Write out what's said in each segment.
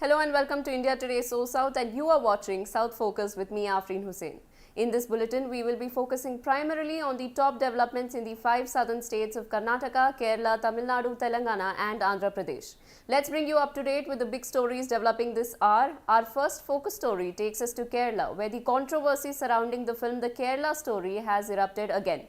Hello and welcome to India Today SoSouth, and you are watching South Focus with me, Afreen Hussain. In this bulletin, we will be focusing primarily on the top developments in the 5 southern states of Karnataka, Kerala, Tamil Nadu, Telangana and Andhra Pradesh. Let's bring you up to date with the big stories developing this hour. Our first focus story takes us to Kerala, where the controversy surrounding the film The Kerala Story has erupted again.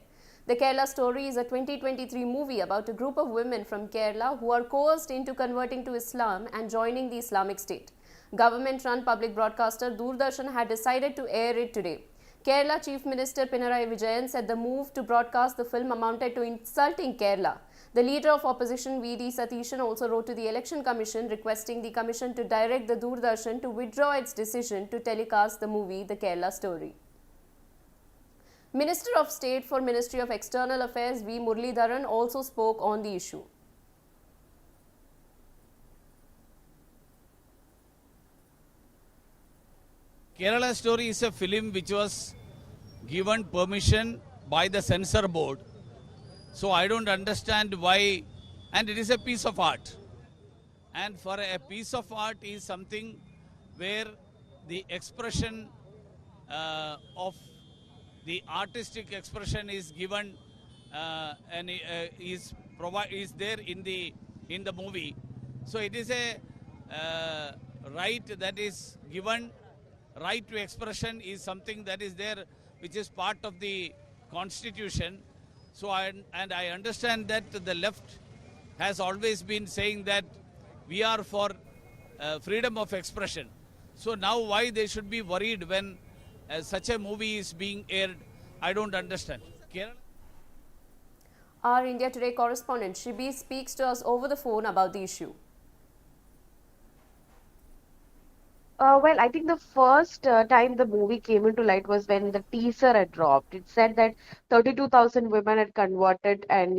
The Kerala Story is a 2023 movie about a group of women from Kerala who are coerced into converting to Islam and joining the Islamic State. Government-run public broadcaster Doordarshan had decided to air it today. Kerala Chief Minister Pinarayi Vijayan said the move to broadcast the film amounted to insulting Kerala. The leader of opposition V.D. Satishan also wrote to the Election Commission requesting the commission to direct the Doordarshan to withdraw its decision to telecast the movie The Kerala Story. Minister of State for Ministry of External Affairs V. Muralidharan also spoke on the issue. Kerala Story is a film which was given permission by the censor board. So I don't understand why, and it is a piece of art. And for a piece of art is something where the expression of the artistic expression is given and is there in the movie. So it is a right that is given. Right to expression is something that is there, which is part of the constitution. So I understand that the left has always been saying that we are for freedom of expression. So now why they should be worried when such a movie is being aired, I don't understand. Kerala? Our India Today correspondent Shibi speaks to us over the phone about the issue. Well, I think the first time the movie came into light was when the teaser had dropped. It said that 32,000 women had converted and,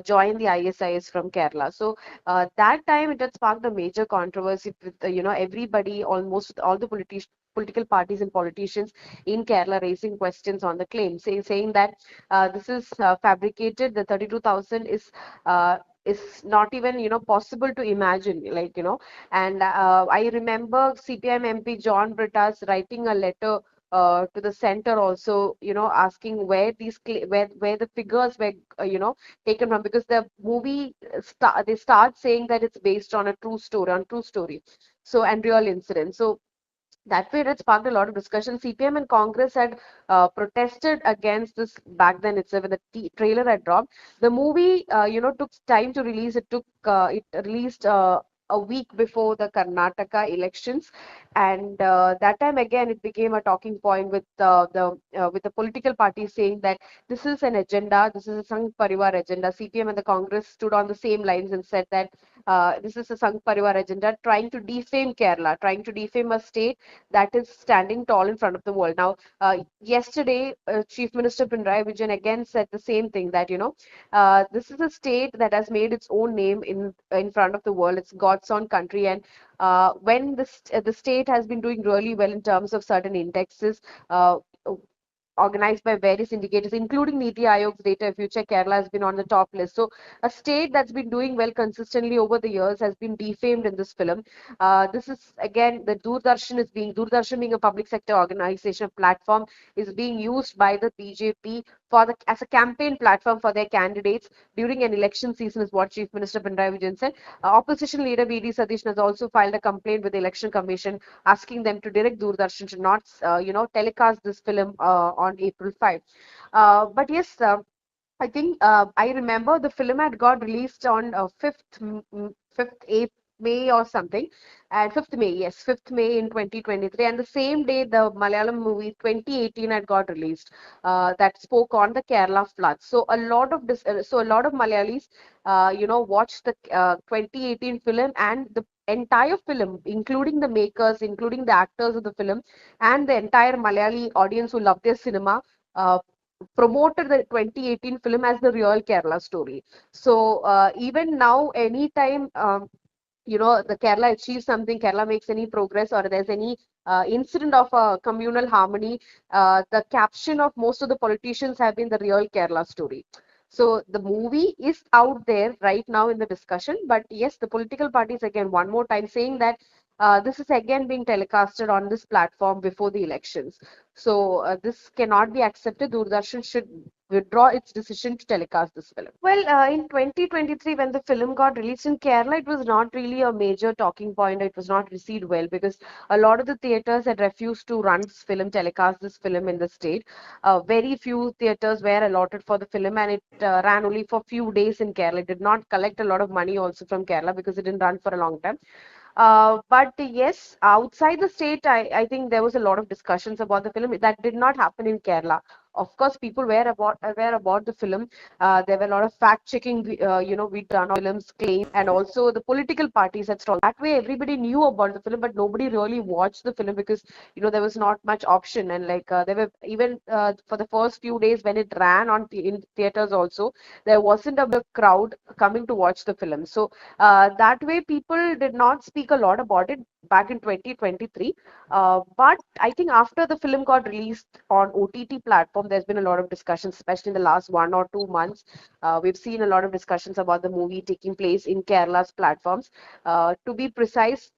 joined the ISIS from Kerala. So that time it had sparked a major controversy with, everybody, almost all the political parties and politicians in Kerala raising questions on the claim, saying that this is fabricated. The 32,000 is not even possible to imagine, and I remember CPM MP John Britta's writing a letter to the center also, asking where where the figures were, taken from, because the movie they start saying that it's based on a true story, so and real incident. So that way it sparked a lot of discussion. CPM and Congress had protested against this back then itself when the trailer had dropped. The movie, took time to release. It released a week before the Karnataka elections, and that time again it became a talking point with the political parties saying that this is an agenda, this is a Sangh Parivar agenda. CPM and the Congress stood on the same lines and said that this is a Sangh Parivar agenda, trying to defame Kerala, trying to defame a state that is standing tall in front of the world. Now, yesterday, Chief Minister Pinarayi Vijayan again said the same thing, that this is a state that has made its own name in front of the world. It's God's own country, and when the state has been doing really well in terms of certain indexes. Organized by various indicators, including Niti Aayog's data, future Kerala has been on the top list. So, a state that's been doing well consistently over the years has been defamed in this film. This is again the Doordarshan being a public sector organization platform is being used by the BJP as a campaign platform for their candidates during an election season, is what Chief Minister Pinarayi Vijayan said. Opposition leader V.D. Satishan has also filed a complaint with the Election Commission asking them to direct Doordarshan to not, telecast this film on April 5. But yes, I think I remember the film had got released on 5th April. May or something, and 5th May, yes, 5th May in 2023, and the same day the Malayalam movie 2018 had got released, that spoke on the Kerala floods. So a lot of Malayalis, watched the 2018 film, and the entire film, including the makers, including the actors of the film, and the entire Malayali audience who love their cinema. Promoted the 2018 film as the real Kerala story. So even now, anytime the Kerala achieves something, Kerala makes any progress, or there's any incident of communal harmony, the caption of most of the politicians have been the real Kerala story. So the movie is out there right now in the discussion, but yes, the political parties again one more time saying that This is again being telecasted on this platform before the elections. So this cannot be accepted. Doordarshan should withdraw its decision to telecast this film. Well, in 2023, when the film got released in Kerala, it was not really a major talking point. It was not received well because a lot of the theaters had refused to run this film, telecast this film in the state. Very few theaters were allotted for the film, and it ran only for few days in Kerala. It did not collect a lot of money also from Kerala because it didn't run for a long time. But yes, outside the state, I think there was a lot of discussions about the film. That did not happen in Kerala. Of course, people were aware about the film. There were a lot of fact checking, we done on films claim, and also the political parties had strong. That way, everybody knew about the film, but nobody really watched the film because there was not much option, and like there were even for the first few days when it ran in theaters also, there wasn't a big crowd coming to watch the film. So that way, people did not speak a lot about it back in 2023. But I think after the film got released on OTT platform, there's been a lot of discussions, especially in the last 1 or 2 months. We've seen a lot of discussions about the movie taking place in Kerala's platforms. To be precise,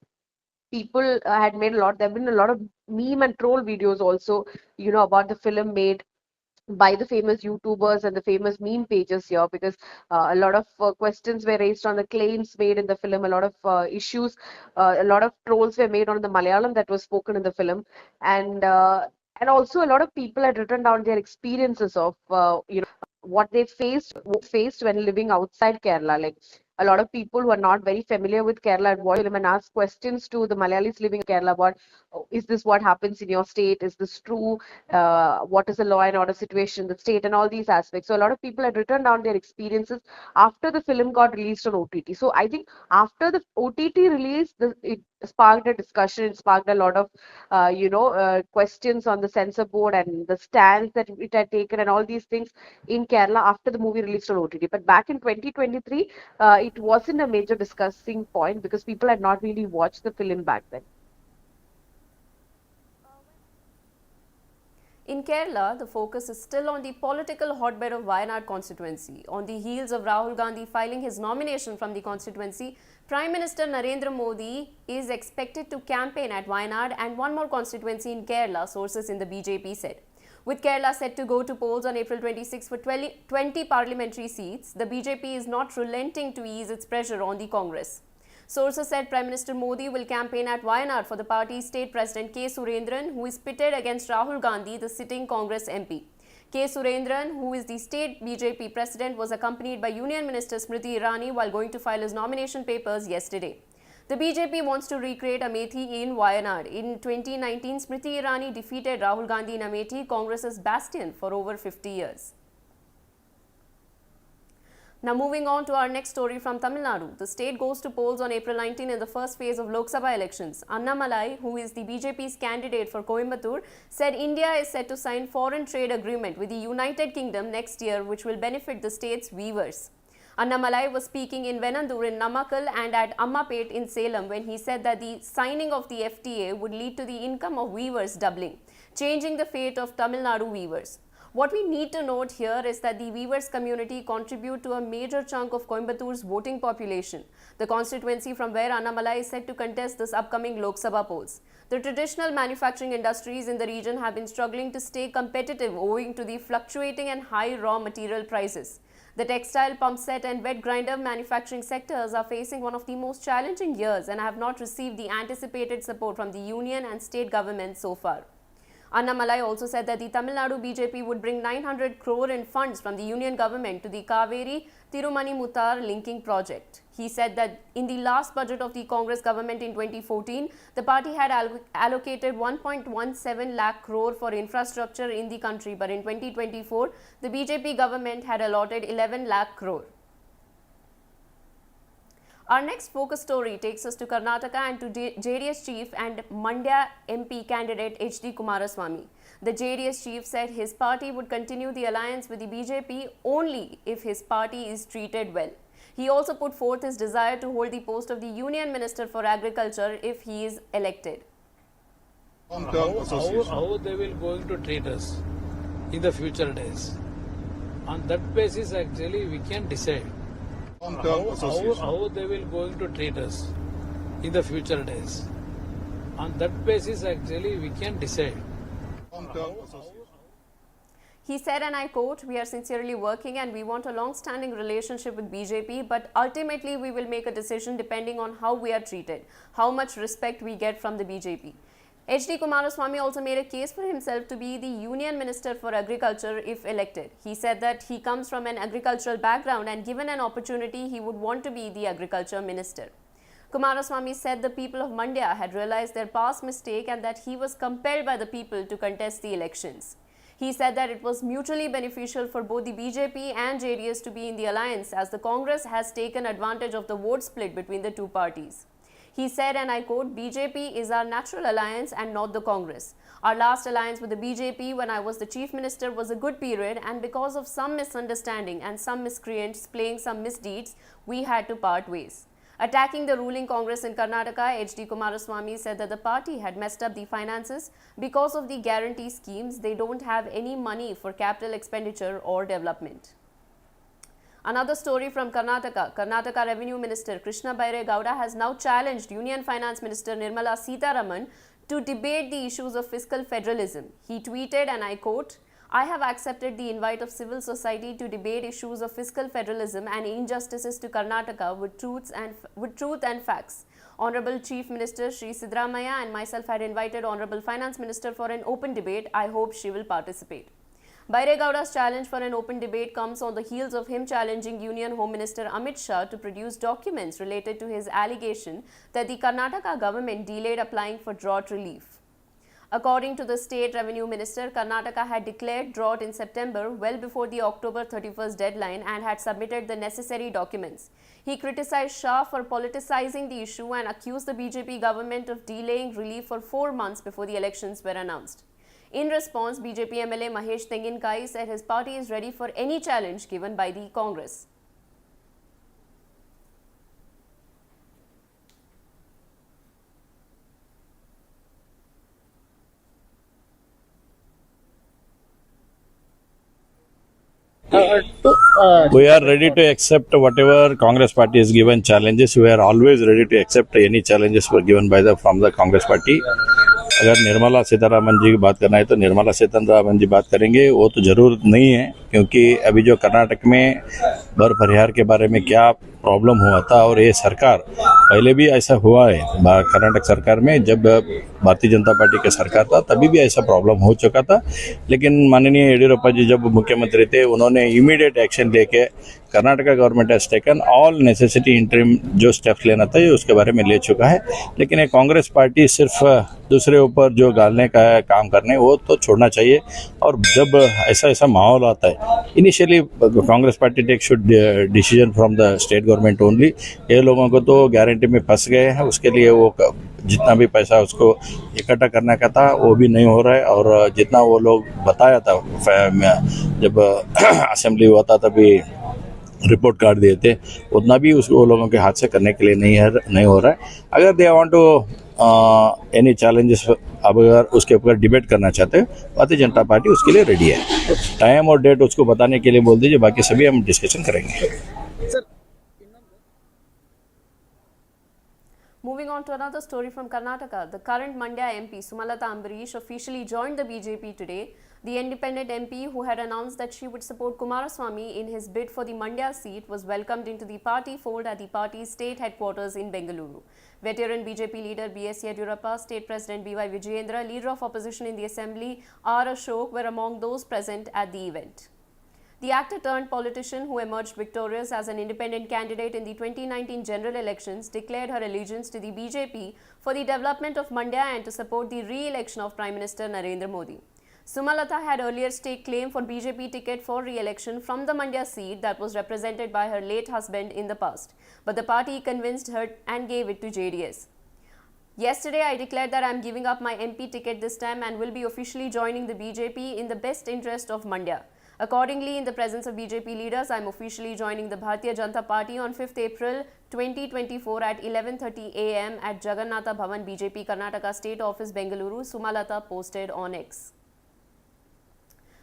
people had made a lot. There have been a lot of meme and troll videos also, about the film made by the famous YouTubers and the famous meme pages here, because a lot of questions were raised on the claims made in the film, a lot of issues, a lot of trolls were made on the Malayalam that was spoken in the film, and and also a lot of people had written down their experiences of what they faced when living outside Kerala. Like a lot of people who are not very familiar with Kerala had watched the film and asked questions to the Malayalis living in Kerala about, "Oh, is this what happens in your state? Is this true? What is the law and order situation in the state?" and all these aspects. So a lot of people had written down their experiences after the film got released on OTT. So I think after the OTT release, it sparked a discussion. It sparked a lot of questions on the censor board and the stance that it had taken and all these things in Kerala after the movie released on OTT. But back in 2023, it wasn't a major discussing point because people had not really watched the film back then. In Kerala, the focus is still on the political hotbed of Wayanad constituency. On the heels of Rahul Gandhi filing his nomination from the constituency, Prime Minister Narendra Modi is expected to campaign at Wayanad and one more constituency in Kerala, sources in the BJP said. With Kerala set to go to polls on April 26 for 20 parliamentary seats, the BJP is not relenting to ease its pressure on the Congress. Sources said Prime Minister Modi will campaign at Wayanad for the party's state president K. Surendran, who is pitted against Rahul Gandhi, the sitting Congress MP. K. Surendran, who is the state BJP president, was accompanied by Union Minister Smriti Irani while going to file his nomination papers yesterday. The BJP wants to recreate Amethi in Wayanad. In 2019, Smriti Irani defeated Rahul Gandhi in Amethi, Congress's bastion for over 50 years. Now moving on to our next story from Tamil Nadu. The state goes to polls on April 19 in the first phase of Lok Sabha elections. Annamalai, who is the BJP's candidate for Coimbatore, said India is set to sign foreign trade agreement with the United Kingdom next year, which will benefit the state's weavers. Annamalai was speaking in Wayanad in Namakkal and at Ammapet in Salem when he said that the signing of the FTA would lead to the income of weavers doubling, changing the fate of Tamil Nadu weavers. What we need to note here is that the weavers community contribute to a major chunk of Coimbatore's voting population, the constituency from where Annamalai is set to contest this upcoming Lok Sabha polls. The traditional manufacturing industries in the region have been struggling to stay competitive owing to the fluctuating and high raw material prices. The textile, pump set and wet grinder manufacturing sectors are facing one of the most challenging years and have not received the anticipated support from the union and state governments so far. Annamalai also said that the Tamil Nadu BJP would bring 900 crore in funds from the union government to the Kaveri Tirumani Muttar linking project. He said that in the last budget of the Congress government in 2014, the party had allocated 1.17 lakh crore for infrastructure in the country, but in 2024, the BJP government had allotted 11 lakh crore. Our next focus story takes us to Karnataka and to JDS chief and Mandya MP candidate H.D. Kumaraswamy. The JDS chief said his party would continue the alliance with the BJP only if his party is treated well. He also put forth his desire to hold the post of the Union Minister for Agriculture if he is elected. How they will going to treat us in the future days. On that basis, actually, we can decide. How they will going to treat us in the future days. On that basis, actually, we can decide. He said, and I quote, "We are sincerely working and we want a long-standing relationship with BJP, but ultimately we will make a decision depending on how we are treated, how much respect we get from the BJP." H.D. Kumaraswamy also made a case for himself to be the Union Minister for Agriculture if elected. He said that he comes from an agricultural background and given an opportunity, he would want to be the Agriculture Minister. Kumaraswamy said the people of Mandya had realized their past mistake and that he was compelled by the people to contest the elections. He said that it was mutually beneficial for both the BJP and JDS to be in the alliance as the Congress has taken advantage of the vote split between the two parties. He said, and I quote, "BJP is our natural alliance and not the Congress. Our last alliance with the BJP when I was the Chief Minister was a good period, and because of some misunderstanding and some miscreants playing some misdeeds, we had to part ways." Attacking the ruling Congress in Karnataka, H.D. Kumaraswamy said that the party had messed up the finances because of the guarantee schemes. They don't have any money for capital expenditure or development. Another story from Karnataka. Karnataka Revenue Minister Krishna Baire Gowda has now challenged Union Finance Minister Nirmala Sitharaman to debate the issues of fiscal federalism. He tweeted, and I quote, "I have accepted the invite of civil society to debate issues of fiscal federalism and injustices to Karnataka with truth and facts. Honorable Chief Minister Sri Siddaramaiah and myself had invited Honorable Finance Minister for an open debate. I hope she will participate." Baire Gowda's challenge for an open debate comes on the heels of him challenging Union Home Minister Amit Shah to produce documents related to his allegation that the Karnataka government delayed applying for drought relief. According to the State Revenue Minister, Karnataka had declared drought in September, well before the October 31st deadline, and had submitted the necessary documents. He criticized Shah for politicizing the issue and accused the BJP government of delaying relief for 4 months before the elections were announced. In response, BJP MLA Mahesh Tenginkai said his party is ready for any challenge given by the Congress. We are ready to accept whatever Congress party is given challenges. We are always ready to accept any challenges were given by from the Congress party. अगर निर्मला सीतारामन जी की बात करना है तो निर्मला सीतारामन जी बात करेंगे, वो तो जरूरत नहीं है, क्योंकि अभी जो कर्नाटक में बर परिहार के बारे में क्या प्रॉब्लम हुआ था, और ये सरकार पहले भी ऐसा हुआ है कर्नाटक सरकार में, जब भारतीय जनता पार्टी के सरकार था तभी भी ऐसा प्रॉब्लम हो चुका था। लेकिन माननीय येडियुरप्पा जी जब मुख्यमंत्री थे, उन्होंने इमीडिएट एक्शन लेके Karnataka government has taken all necessity interim जो स्टेप्स लेना था ये उसके बारे में ले चुका है। लेकिन ये कांग्रेस पार्टी सिर्फ दूसरे ऊपर जो गालने का काम करने वो तो छोड़ना चाहिए। और जब ऐसा माहौल आता है, initially Congress party take should decision from the state government only. ये लोगों को तो गारंटी में फंस गए हैं, उसके लिए वो जितना भी पैसा उसको इकट्ठा करने का था वो भी नहीं हो रहा है, और जितना वो लोग बताया था जब असेंबली हुआ था तभी रिपोर्ट कार्ड दिए थे, उतना भी वो लोगों के हाथ से करने के लिए नहीं हो रहा है। अगर they want to any challenges, अब अगर उसके ऊपर डिबेट करना चाहते हैं, भारतीय जनता पार्टी उसके लिए रेडी है। टाइम और डेट उसको बताने के लिए बोल दीजिए, बाकी सभी हम डिस्कशन करेंगे। Moving on to another story from Karnataka, the current Mandya MP Sumalatha Ambareesh officially joined the BJP today. The independent MP, who had announced that she would support Kumaraswamy in his bid for the Mandya seat, was welcomed into the party fold at the party's state headquarters in Bengaluru. Veteran BJP leader B.S. Yediyurappa, State President B.Y. Vijayendra, Leader of Opposition in the Assembly R. Ashok were among those present at the event. The actor-turned-politician who emerged victorious as an independent candidate in the 2019 general elections declared her allegiance to the BJP for the development of Mandya and to support the re-election of Prime Minister Narendra Modi. Sumalatha had earlier staked claim for BJP ticket for re-election from the Mandya seat that was represented by her late husband in the past, but the party convinced her and gave it to JDS. Yesterday, I declared that I am giving up my MP ticket this time and will be officially joining the BJP in the best interest of Mandya. Accordingly, in the presence of BJP leaders, I am officially joining the Bharatiya Janata Party on 5th April 2024 at 11:30 am at Jagannatha Bhavan BJP Karnataka State Office, Bengaluru, Sumalatha posted on X.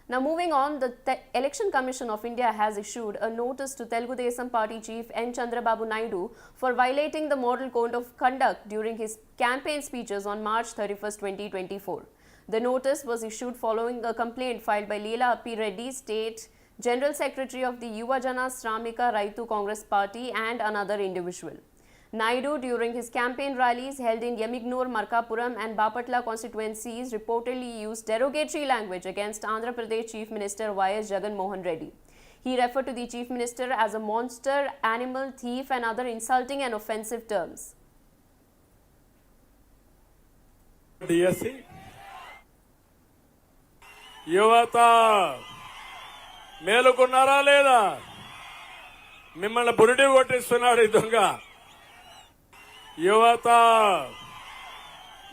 Now moving on, the Election Commission of India has issued a notice to Telugu Desam Party chief N. Chandrababu Naidu for violating the Model Code of Conduct during his campaign speeches on March 31, 2024. The notice was issued following a complaint filed by Leela Appi Reddy, State General Secretary of the Yuvajana Shramika Raitu Congress Party, and another individual. Naidu, during his campaign rallies held in Yamignur, Markapuram and Bapatla constituencies, reportedly used derogatory language against Andhra Pradesh Chief Minister Y.S. Jagan Mohan Reddy. He referred to the Chief Minister as a monster, animal, thief and other insulting and offensive terms. DSC యువత మేలుకున్నారా లేదా? మిమ్మల్ని బురిడి కొట్టిస్తున్నాడు ఈ దొంగ. యువత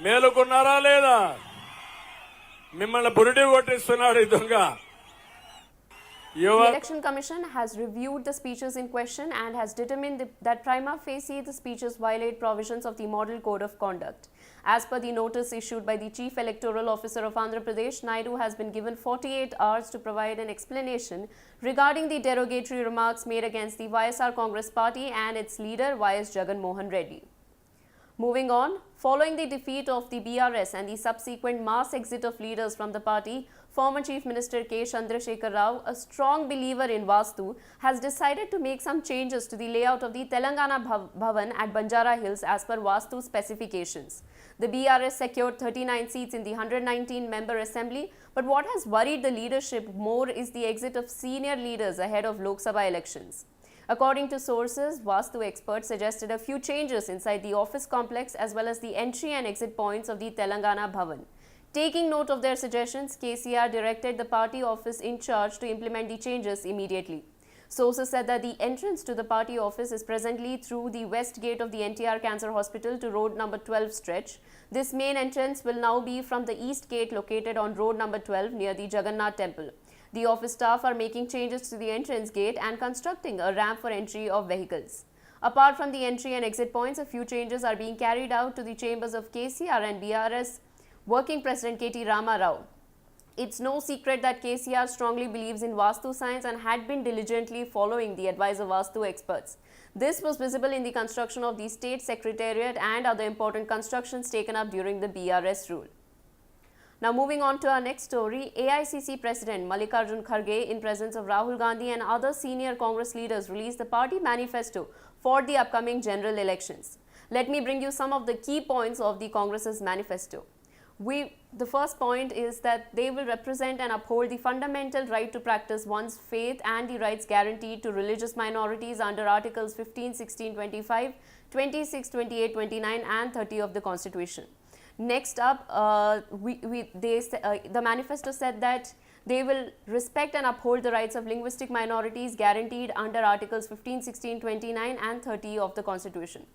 మేలుకున్నారా లేదా? మిమ్మల్ని బురిడి కొట్టిస్తున్నాడు ఈ దొంగ. The Election Commission has reviewed the speeches in question and has determined that prima facie the speeches violate provisions of the Model Code of Conduct. As per the notice issued by the Chief Electoral Officer of Andhra Pradesh, Naidu has been given 48 hours to provide an explanation regarding the derogatory remarks made against the YSR Congress Party and its leader Y.S. Jagan Mohan Reddy. Moving on, following the defeat of the BRS and the subsequent mass exit of leaders from the party, former Chief Minister K. Chandrasekhar Rao, a strong believer in Vastu, has decided to make some changes to the layout of the Telangana Bhavan at Banjara Hills as per Vastu specifications. The BRS secured 39 seats in the 119-member assembly, but what has worried the leadership more is the exit of senior leaders ahead of Lok Sabha elections. According to sources, Vastu experts suggested a few changes inside the office complex as well as the entry and exit points of the Telangana Bhavan. Taking note of their suggestions, KCR directed the party office in charge to implement the changes immediately. Sources said that the entrance to the party office is presently through the west gate of the NTR Cancer Hospital to road number 12 stretch. This main entrance will now be from the east gate located on road number 12 near the Jagannath Temple. The office staff are making changes to the entrance gate and constructing a ramp for entry of vehicles. Apart from the entry and exit points, a few changes are being carried out to the chambers of KCR and BRS Working President K.T. Rama Rao. It's no secret that KCR strongly believes in Vastu science and had been diligently following the advice of Vastu experts. This was visible in the construction of the State Secretariat and other important constructions taken up during the BRS rule. Now moving on to our next story, AICC President Mallikarjun Kharge, in presence of Rahul Gandhi and other senior Congress leaders, released the party manifesto for the upcoming general elections. Let me bring you some of the key points of the Congress's manifesto. The first point is that they will represent and uphold the fundamental right to practice one's faith and the rights guaranteed to religious minorities under Articles 15, 16, 25, 26, 28, 29 and 30 of the Constitution. Next up, the manifesto said that they will respect and uphold the rights of linguistic minorities guaranteed under Articles 15, 16, 29 and 30 of the Constitution.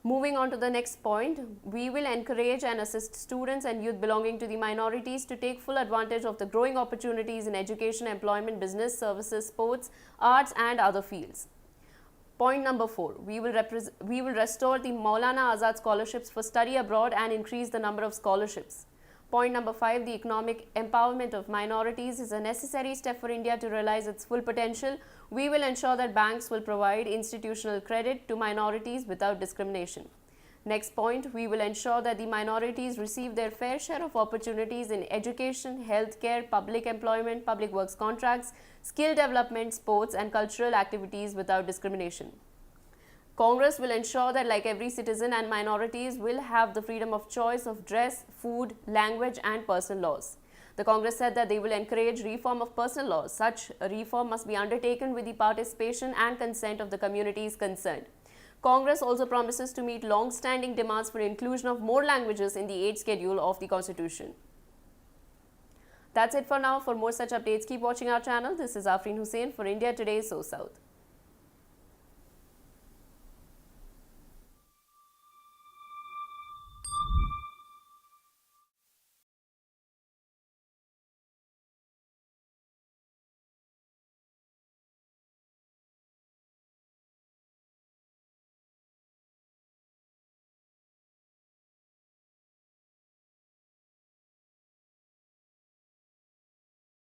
Moving on to the next point, we will encourage and assist students and youth belonging to the minorities to take full advantage of the growing opportunities in education, employment, business, services, sports, arts and other fields. Point number 4, we will restore the Maulana Azad scholarships for study abroad and increase the number of scholarships. Point number 5, the economic empowerment of minorities is a necessary step for India to realize its full potential. We will ensure that banks will provide institutional credit to minorities without discrimination. Next point, we will ensure that the minorities receive their fair share of opportunities in education, healthcare, public employment, public works contracts, skill development, sports and cultural activities without discrimination. Congress will ensure that like every citizen and minorities will have the freedom of choice of dress, food, language and personal laws. The Congress said that they will encourage reform of personal laws. Such a reform must be undertaken with the participation and consent of the communities concerned. Congress also promises to meet long-standing demands for inclusion of more languages in the 8th schedule of the Constitution. That's it for now. For more such updates, keep watching our channel. This is Afreen Hussain for India Today, SoSouth.